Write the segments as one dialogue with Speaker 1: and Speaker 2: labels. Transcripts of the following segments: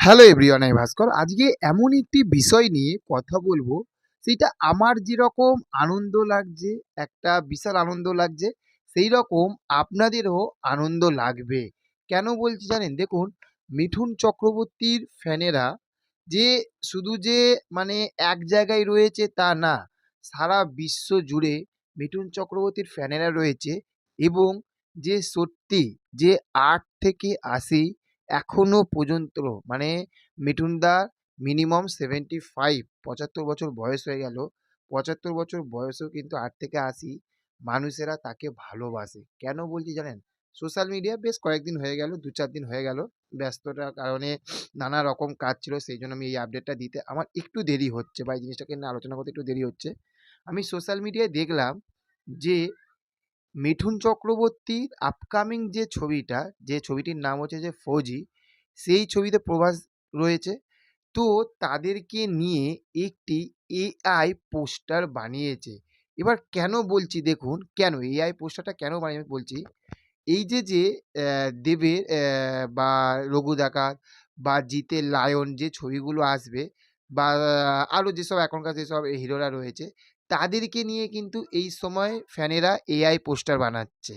Speaker 1: Hello everyone, আমি ভাস্কর। আজকে এমন একটি বিষয় নিয়ে কথা বলবো, সেইটা আমার যেরকম আনন্দ লাগছে, একটা বিশাল আনন্দ লাগছে, সেই রকম আপনাদেরও আনন্দ লাগবে। কেন বলছি জানেন? দেখুন, মিঠুন চক্রবর্তীর ফ্যানেরা যে শুধু যে মানে এক জায়গায় রয়েছে তা না, সারা বিশ্ব জুড়ে মিঠুন চক্রবর্তীর ফ্যানেরা রয়েছে এবং যে সত্যি যে ৮ থেকে ৮০ এখনো পর্যন্ত মানে মিঠুনদা মিনিমাম 75 ৭৫ বছর বয়স হয়ে গেল। ৭৫ বছর বয়সেও কিন্তু ৮ থেকে ৮০ মানুষেরা তাকে ভালোবাসে। কেন বলছি জানেন? সোশ্যাল মিডিয়া বেশ কয়েকদিন হয়ে গেল, ২-৪ দিন হয়ে গেল। ব্যস্ততার কারণে নানা রকম কাজ ছিল, সেইজন্য আমি এই আপডেটটা দিতে আমার একটু দেরি হচ্ছে বা এই জিনিসটাকে নিয়ে আলোচনা করতে একটু দেরি হচ্ছে। আমি সোশ্যাল মিডিয়ায় দেখলাম যে মিঠুন চক্রবর্তীর আপকামিং যে ছবিটা, যে ছবিটির নাম হচ্ছে যে 'ফৌজি', সেই ছবিতে প্রভাস রয়েছে। তো তাদেরকে নিয়ে একটি এআই পোস্টার বানিয়েছে। এবার কেন বলছি দেখুন, কেন এআই পোস্টারটা কেন বানিয়েছে বলছি। এই যে দেবের বা রঘু ডাকাত বা জিতের লায়ন যে ছবিগুলো আসবে বা আরও যেসব এখনকার যেসব হিরোরা রয়েছে, তাদেরকে নিয়ে কিন্তু এই সময় ফ্যানেরা এআই পোস্টার বানাচ্ছে।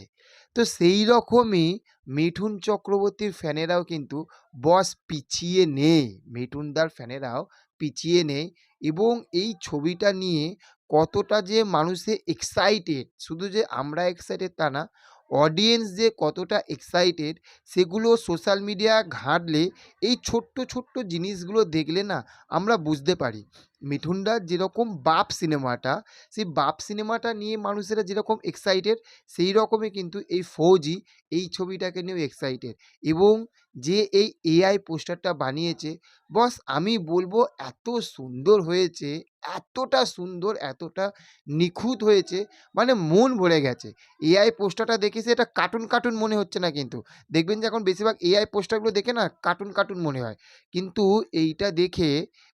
Speaker 1: তো সেই রকমই মিঠুন চক্রবর্তীর ফ্যানেরাও কিন্তু বস পিছিয়ে নেই। মিঠুনদার ফ্যানেরাও পিছিয়ে নেই এবং এই ছবিটা নিয়ে কতটা যে মানুষে এক্সাইটেড, শুধু যে আমরা এক্সাইটেড তা না, অডিয়েন্স যে কতটা এক্সাইটেড সেগুলো সোশ্যাল মিডিয়া ঘাঁটলে এই ছোট্ট ছোট্ট জিনিসগুলো দেখলে না আমরা বুঝতে পারি। মিঠুনদার যেরকম 'বাপ' সিনেমাটা, সেই 'বাপ' সিনেমাটা নিয়ে মানুষেরা যেরকম এক্সাইটেড, সেই রকমই কিন্তু এই 'ফৌজি' এই ছবিটাকে নিয়েও এক্সাইটেড এবং যে এই এআই পোস্টারটা বানিয়েছে, বস আমি বলবো এত সুন্দর হয়েছে, এতটা সুন্দর, এতটা নিখুঁত হয়েছে, মানে মন ভরে গেছে। এআই পোস্টারটা দেখে সে এটা কার্টুন, কার্টুন মনে হচ্ছে না কিন্তু। দেখবেন যে এখন বেশিরভাগ এআই পোস্টারগুলো দেখে না কার্টুন, কার্টুন মনে হয়। কিন্তু এইটা দেখে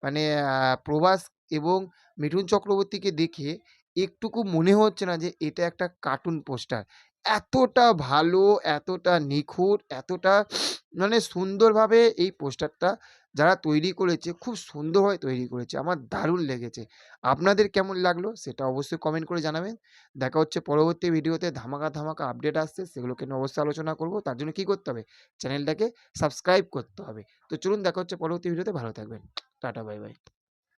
Speaker 1: মানে প্রভাস এবং মিঠুন চক্রবর্তীকে দেখে একটুকু মনে হচ্ছে না যে এটা একটা কার্টুন পোস্টার। এতটা ভালো, এতটা নিখুঁত, এতটা মানে সুন্দরভাবে এই পোস্টারটা যারা তৈরি করেছে খুব সুন্দরভাবে তৈরি করেছে। আমার দারুণ লেগেছে। আপনাদের কেমন লাগলো সেটা অবশ্যই কমেন্ট করে জানাবেন। দেখা হচ্ছে পরবর্তী ভিডিওতে। ধামাকা, ধামাকা আপডেট আসছে, সেগুলোকে নিয়ে অবশ্যই আলোচনা করব। তার জন্য কি করতে হবে? চ্যানেলটাকে সাবস্ক্রাইব করতে হবে। তো চলুন দেখা হচ্ছে পরবর্তী ভিডিওতে। ভালো থাকবেন। Tata, bye, by.